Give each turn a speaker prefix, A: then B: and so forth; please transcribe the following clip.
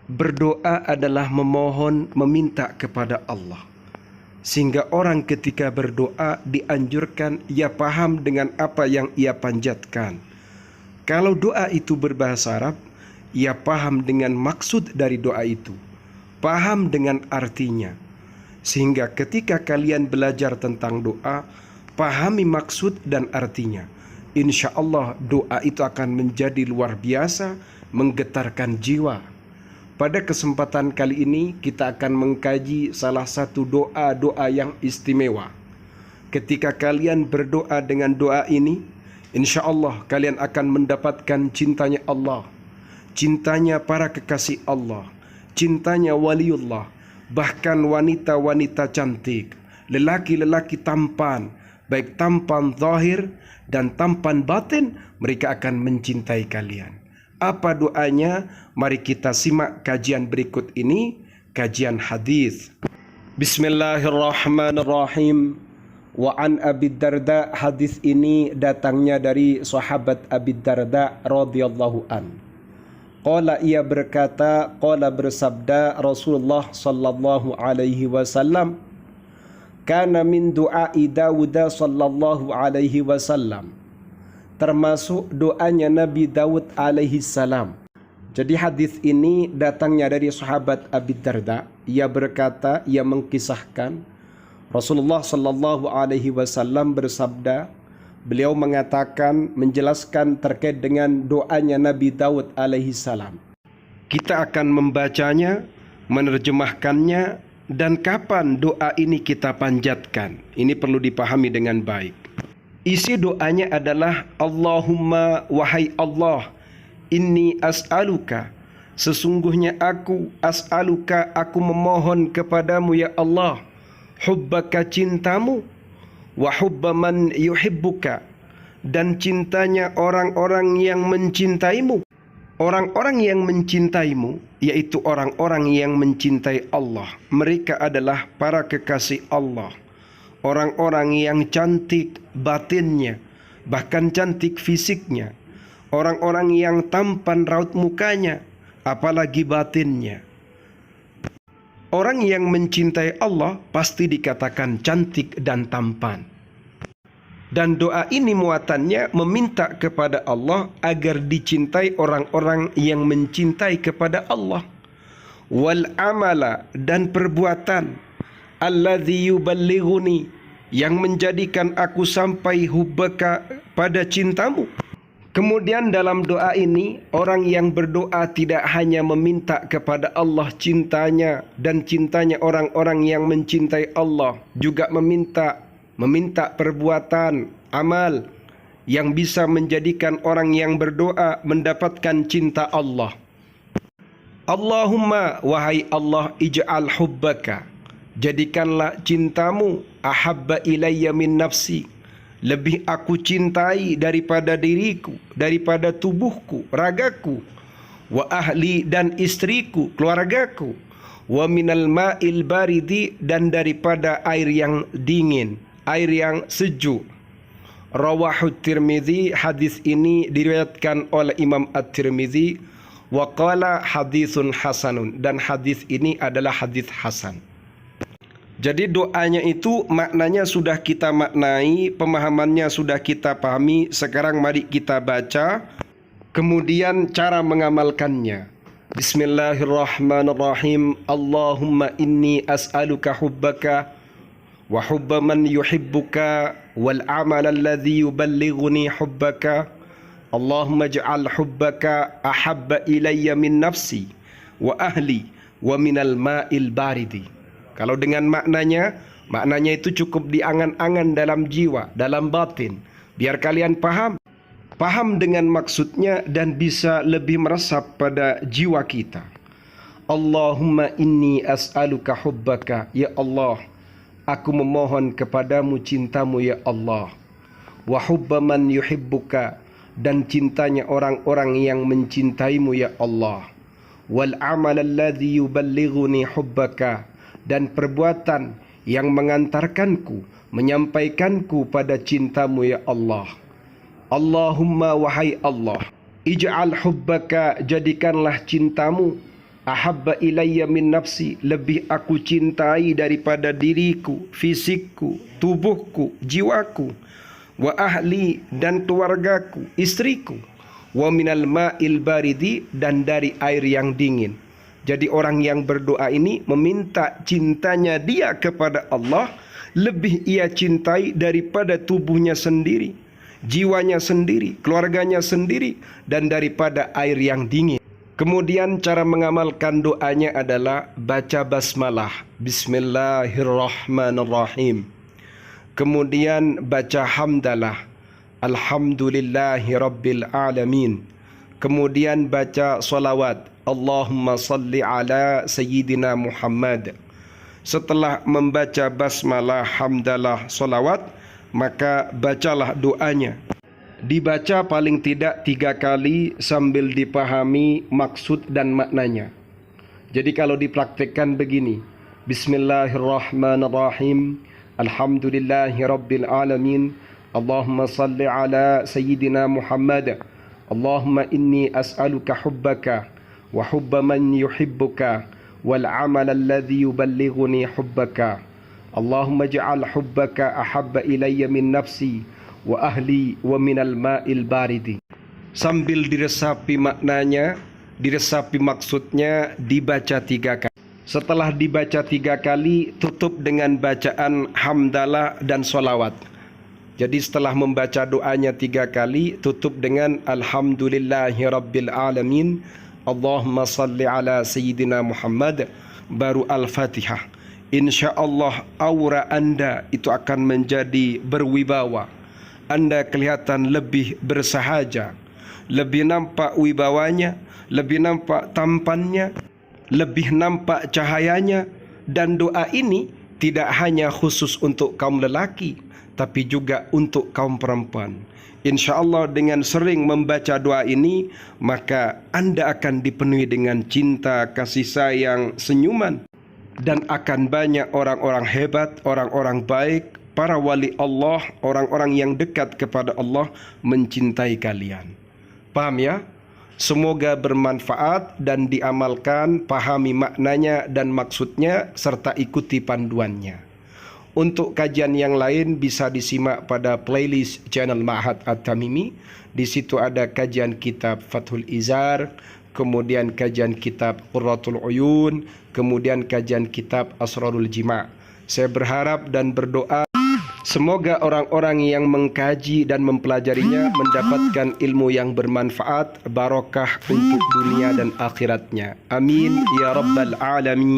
A: berdoa adalah memohon, meminta kepada Allah. Sehingga orang ketika berdoa dianjurkan ia paham dengan apa yang ia panjatkan. Kalau doa itu berbahasa Arab, ia paham dengan maksud dari doa itu, paham dengan artinya. Sehingga ketika kalian belajar tentang doa, pahami maksud dan artinya. Insya Allah doa itu akan menjadi luar biasa, menggetarkan jiwa. Pada kesempatan kali ini kita akan mengkaji salah satu doa-doa yang istimewa. Ketika kalian berdoa dengan doa ini, insya Allah kalian akan mendapatkan cintanya Allah, cintanya para kekasih Allah, cintanya waliullah, bahkan wanita-wanita cantik, lelaki-lelaki tampan, baik tampan zahir dan tampan batin, mereka akan mencintai kalian. Apa doanya? Mari kita simak kajian berikut ini, kajian hadis. Bismillahirrahmanirrahim. Wa an Abi Darda, hadis ini datangnya dari sahabat Abi Darda radhiyallahu an. Qala, ia berkata, qala bersabda Rasulullah sallallahu alaihi wasallam, kana min du'ai Dawud sallallahu alaihi wasallam, termasuk doanya Nabi Daud alaihi salam. Jadi hadis ini datangnya dari sahabat Abi Darda. Ia berkata, ia mengkisahkan Rasulullah sallallahu alaihi wasallam bersabda, beliau mengatakan, menjelaskan terkait dengan doanya Nabi Daud alaihi salam. Kita akan membacanya, menerjemahkannya, dan kapan doa ini kita panjatkan. Ini perlu dipahami dengan baik. Isi doanya adalah, Allahumma, wahai Allah, inni as'aluka, sesungguhnya aku, as'aluka, aku memohon kepadamu ya Allah, hubbaka, cintamu, wa hubba man yuhibbuka, dan cintanya orang-orang yang mencintaimu. Orang-orang yang mencintaimu, yaitu orang-orang yang mencintai Allah. Mereka adalah para kekasih Allah, orang-orang yang cantik batinnya, bahkan cantik fisiknya, orang-orang yang tampan raut mukanya, apalagi batinnya. Orang yang mencintai Allah pasti dikatakan cantik dan tampan. Dan doa ini muatannya meminta kepada Allah agar dicintai orang-orang yang mencintai kepada Allah. Wal amala, dan perbuatan, alladzi yuballighuni, yang menjadikan aku sampai hubbaka, pada cintamu. Kemudian dalam doa ini, orang yang berdoa tidak hanya meminta kepada Allah cintanya dan cintanya orang-orang yang mencintai Allah, juga meminta perbuatan, amal yang bisa menjadikan orang yang berdoa mendapatkan cinta Allah. Allahumma, wahai Allah, ij'al hubbaka, jadikanlah cintamu, ahabba ilayya min nafsi, lebih aku cintai daripada diriku, daripada tubuhku, ragaku, wa ahli, dan istriku, keluargaku, wa minal ma'il baridi, dan daripada air yang dingin, air yang sejuk. Rawahu Tirmidzi, hadis ini diriwayatkan oleh Imam At-Tirmidzi, wa qala hadisun hasanun, dan hadis ini adalah hadis hasan. Jadi doanya itu maknanya sudah kita maknai, pemahamannya sudah kita pahami. Sekarang mari kita baca, kemudian cara mengamalkannya. Bismillahirrahmanirrahim. Allahumma inni as'aluka hubbaka wa hubba man yuhibbuka wal amal alladhi yuballighuni hubbaka. Allahumma ij'al hubbaka ahabba ilayya min nafsi wa ahli wa minal ma'il baridi. Kalau dengan maknanya itu cukup diangan-angan dalam jiwa, dalam batin, biar kalian paham dengan maksudnya dan bisa lebih meresap pada jiwa kita. Allahumma inni as'aluka hubbaka, ya Allah, aku memohon kepadamu cintamu ya Allah. Wa hubba man yuhibbuka, dan cintanya orang-orang yang mencintaimu ya Allah. Wal amal alladhi yuballighuni hubbaka, dan perbuatan yang mengantarkanku, menyampaikanku pada cintamu ya Allah. Allahumma, wahai Allah, ij'al hubbaka, jadikanlah cintamu, Ahabba ilayya min nafsi, lebih aku cintai daripada diriku, fisikku, tubuhku, jiwaku. Wa ahli, dan keluargaku, istriku. Wa minal ma'il baridi, dan dari air yang dingin. Jadi orang yang berdoa ini meminta cintanya dia kepada Allah lebih ia cintai daripada tubuhnya sendiri, jiwanya sendiri, keluarganya sendiri, dan daripada air yang dingin. Kemudian cara mengamalkan doanya adalah baca basmalah, Bismillahirrahmanirrahim. Kemudian baca hamdalah, Alhamdulillahi Rabbil Alamin. Kemudian baca salawat, Allahumma salli ala Sayyidina Muhammad. Setelah membaca basmalah, hamdalah, salawat, maka bacalah doanya. Dibaca paling tidak 3 kali sambil dipahami maksud dan maknanya. Jadi kalau dipraktikkan begini, Bismillahirrahmanirrahim, Alhamdulillahi Rabbil Alamin, Allahumma salli ala Sayyidina Muhammad, Allahumma inni as'aluka hubbaka wa hubba man yuhibbuka wal amal alladhi yuballighuni hubbaka, Allahumma ja'al hubbaka ahabba ilayya min nafsi wa ahli wa minal ma'il baridi. Sambil diresapi maknanya, diresapi maksudnya, dibaca 3 kali. Setelah dibaca 3 kali, tutup dengan bacaan hamdalah dan sholawat. Jadi setelah membaca doanya 3 kali, tutup dengan Alhamdulillahi Rabbil Alamin, Allahumma salli ala Sayyidina Muhammad, baru Al-Fatihah. Insya Allah aura Anda itu akan menjadi berwibawa. Anda kelihatan lebih bersahaja, lebih nampak wibawanya, lebih nampak tampannya, lebih nampak cahayanya. Dan doa ini tidak hanya khusus untuk kaum lelaki, tapi juga untuk kaum perempuan. Insya Allah dengan sering membaca doa ini, maka Anda akan dipenuhi dengan cinta, kasih sayang, senyuman. Dan akan banyak orang-orang hebat, orang-orang baik, para wali Allah, orang-orang yang dekat kepada Allah mencintai kalian. Paham ya? Semoga bermanfaat dan diamalkan, pahami maknanya dan maksudnya, serta ikuti panduannya. Untuk kajian yang lain bisa disimak pada playlist channel Ma'had At-Tamimi. Di situ ada kajian kitab Fathul Izar, kemudian kajian kitab Qurratul Uyun, kemudian kajian kitab Asrarul Jima'. Saya berharap dan berdoa semoga orang-orang yang mengkaji dan mempelajarinya mendapatkan ilmu yang bermanfaat, barokah untuk dunia dan akhiratnya. Amin ya rabbal alamin.